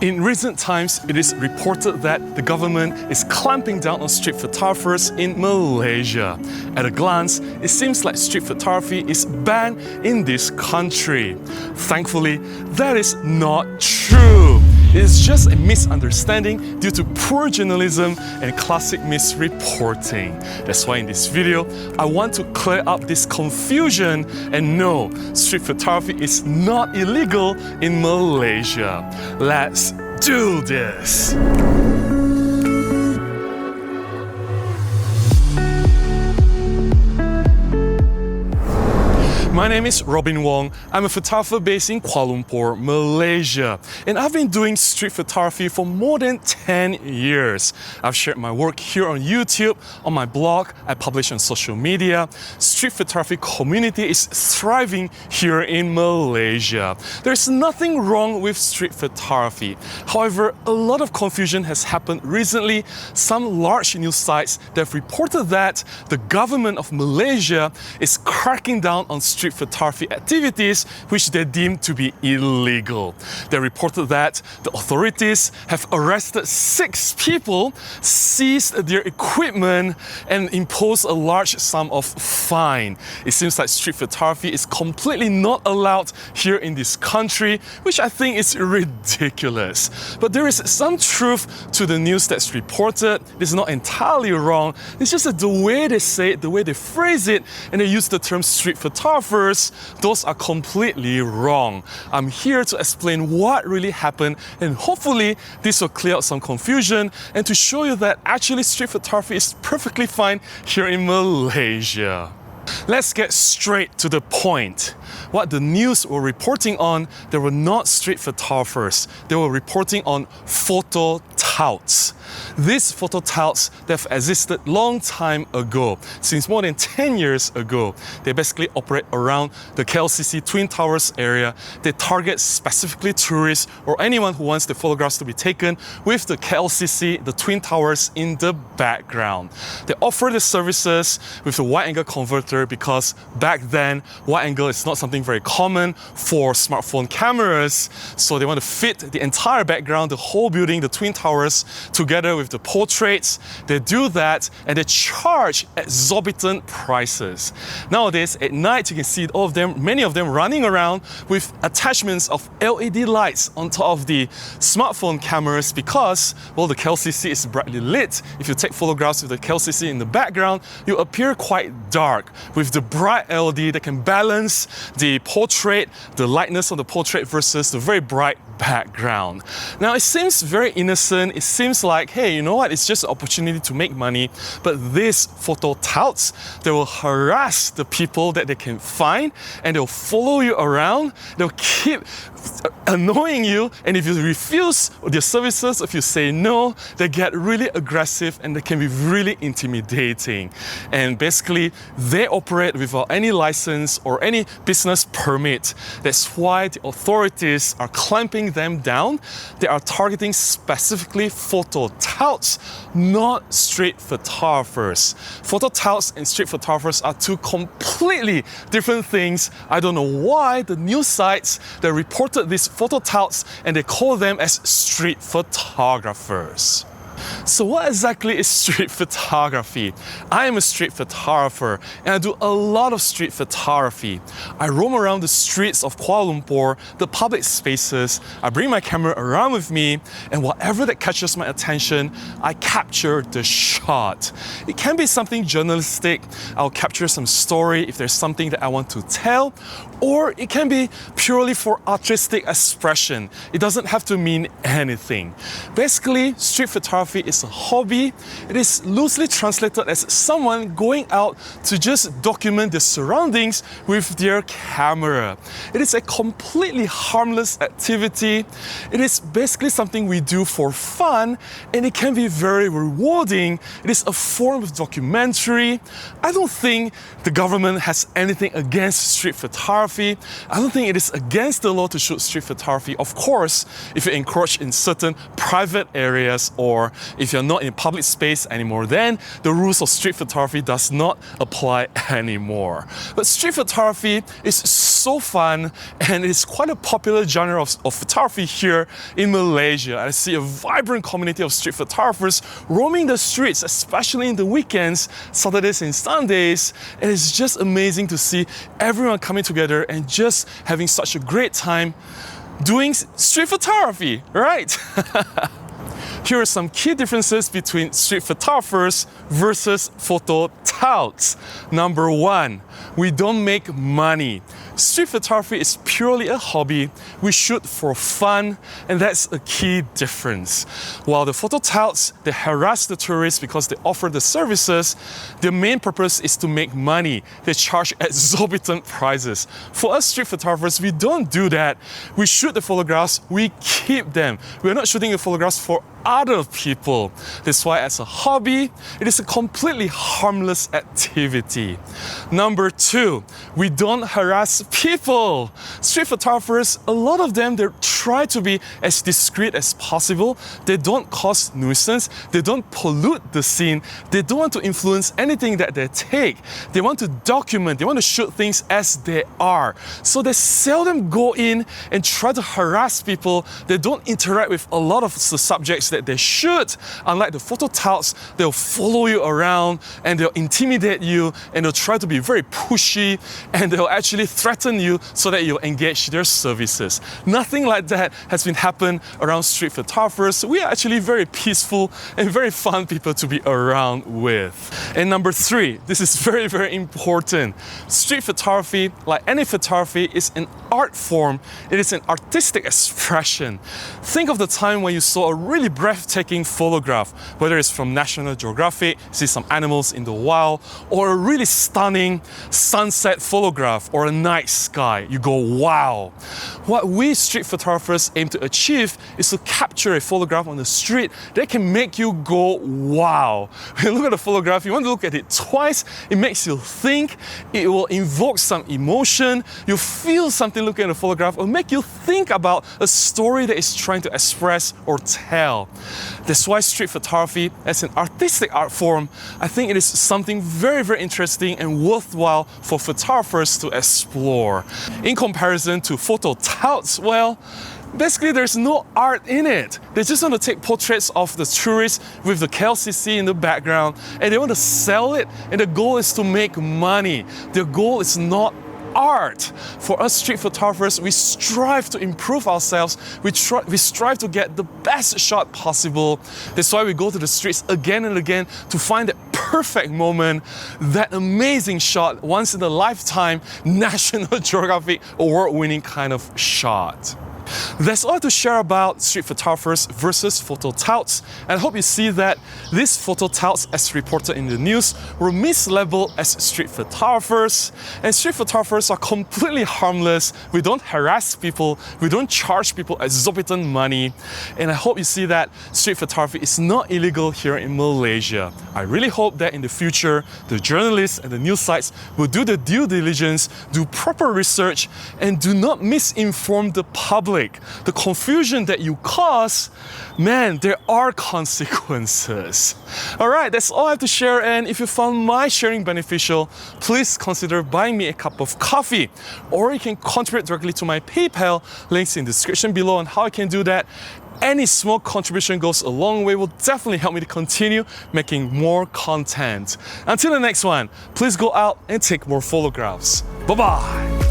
In recent times, it is reported that the government is clamping down on street photographers in Malaysia. At a glance, it seems like street photography is banned in this country. Thankfully, that is not true. It is just a misunderstanding due to poor journalism and classic misreporting. That's why in this video, I want to clear up this confusion and no, street photography is not illegal in Malaysia. Let's do this! My name is Robin Wong. I'm a photographer based in Kuala Lumpur, Malaysia. And I've been doing street photography for more than 10 years. I've shared my work here on YouTube, on my blog, I publish on social media. Street photography community is thriving here in Malaysia. There's nothing wrong with street photography. However, a lot of confusion has happened recently. Some large news sites that have reported that the government of Malaysia is cracking down on street photography activities which they deem to be illegal. They reported that the authorities have arrested 6 people, seized their equipment and imposed a large sum of fine. It seems like street photography is completely not allowed here in this country, which I think is ridiculous. But there is some truth to the news that's reported. It's not entirely wrong. It's just that the way they say it, the way they phrase it, and they use the term street photographer, those are completely wrong. I'm here to explain what really happened and hopefully this will clear up some confusion and to show you that actually street photography is perfectly fine here in Malaysia. Let's get straight to the point. What the news were reporting on, they were not street photographers. They were reporting on photo touts. These photo touts, they've existed long time ago, since more than 10 years ago. They basically operate around the KLCC Twin Towers area. They target specifically tourists or anyone who wants the photographs to be taken with the KLCC, the Twin Towers in the background. They offer the services with a wide-angle converter because back then, wide-angle is not something very common for smartphone cameras. So they want to fit the entire background, the whole building, the Twin Towers, together with the portraits. They do that and they charge exorbitant prices. Nowadays, at night, you can see all of them, many of them running around with attachments of LED lights on top of the smartphone cameras because, well, the KLCC is brightly lit. If you take photographs with the KLCC in the background, you appear quite dark with the bright LED that can balance the portrait, the lightness of the portrait versus the very bright background. Now, it seems very innocent. It seems like, hey, you know what? It's just an opportunity to make money. But these photo touts, they will harass the people that they can find and they'll follow you around. They'll keep annoying you. And if you refuse their services, if you say no, they get really aggressive and they can be really intimidating. And basically, they operate without any license or any business permit. That's why the authorities are clamping them down. They are targeting specifically photo touts, not street photographers. Photo touts and street photographers are two completely different things. I don't know why the news sites that reported these photo touts and they call them as street photographers. So what exactly is street photography? I am a street photographer and I do a lot of street photography. I roam around the streets of Kuala Lumpur, the public spaces. I bring my camera around with me and whatever that catches my attention, I capture the shot. It can be something journalistic. I'll capture some story if there's something that I want to tell, or it can be purely for artistic expression. It doesn't have to mean anything. Basically, street photography is a hobby. It is loosely translated as someone going out to just document the surroundings with their camera. It is a completely harmless activity. It is basically something we do for fun and it can be very rewarding. It is a form of documentary. I don't think the government has anything against street photography. I don't think it is against the law to shoot street photography. Of course, if you encroach in certain private areas or If you're not in public space anymore, then the rules of street photography does not apply anymore. But street photography is so fun, and it's quite a popular genre of photography here in Malaysia. I see a vibrant community of street photographers roaming the streets, especially in the weekends, Saturdays and Sundays. And it's just amazing to see everyone coming together and just having such a great time doing street photography, right? Here are some key differences between street photographers versus photo touts. Number one, we don't make money. Street photography is purely a hobby. We shoot for fun, and that's a key difference. While the photo touts, they harass the tourists because they offer the services, their main purpose is to make money. They charge exorbitant prices. For us street photographers, we don't do that. We shoot the photographs, we keep them. We're not shooting the photographs for other people. That's why as a hobby, it is a completely harmless activity. Number two, we don't harass people. Street photographers, a lot of them, they try to be as discreet as possible. They don't cause nuisance. They don't pollute the scene. They don't want to influence anything that they take. They want to document. They want to shoot things as they are. So they seldom go in and try to harass people. They don't interact with a lot of the subjects that they shoot. Unlike the photo touts, they'll follow you around and they'll intimidate you and they'll try to be very pushy and they'll actually threaten you so that you'll engage their services. Nothing like that has been happened around street photographers. We are actually very peaceful and very fun people to be around with. And number three, this is very, very important. Street photography, like any photography, is an art form. It is an artistic expression. Think of the time when you saw a really breathtaking photograph, whether it's from National Geographic, see some animals in the wild, or a really stunning sunset photograph or a night sky. You go, wow. What we street photographers aim to achieve is to capture a photograph on the street that can make you go, wow. When you look at a photograph, you want to look at it twice, it makes you think, it will invoke some emotion, you feel something looking at a photograph, it will make you think about a story that is trying to express or tell. That's why street photography, as an artistic art form, I think it is something very, very interesting and worthwhile for photographers to explore. In comparison to photo touts, well, basically there's no art in it. They just want to take portraits of the tourists with the KLCC in the background and they want to sell it, and the goal is to make money. Their goal is not art. For us street photographers, we strive to improve ourselves. We strive to get the best shot possible. That's why we go to the streets again and again to find that perfect moment, that amazing shot, once in a lifetime, National Geographic award-winning kind of shot. That's all to share about street photographers versus photo touts, and I hope you see that these photo touts, as reported in the news, were mislabeled as street photographers, and street photographers are completely harmless. We don't harass people, we don't charge people exorbitant money, and I hope you see that street photography is not illegal here in Malaysia. I really hope that in the future, the journalists and the news sites will do the due diligence, do proper research, and do not misinform the public. The confusion that you cause, man, there are consequences. Alright, that's all I have to share, and if you found my sharing beneficial, please consider buying me a cup of coffee, or you can contribute directly to my PayPal, links in the description below on how you can do that. Any small contribution goes a long way, will definitely help me to continue making more content. Until the next one, please go out and take more photographs. Bye-bye!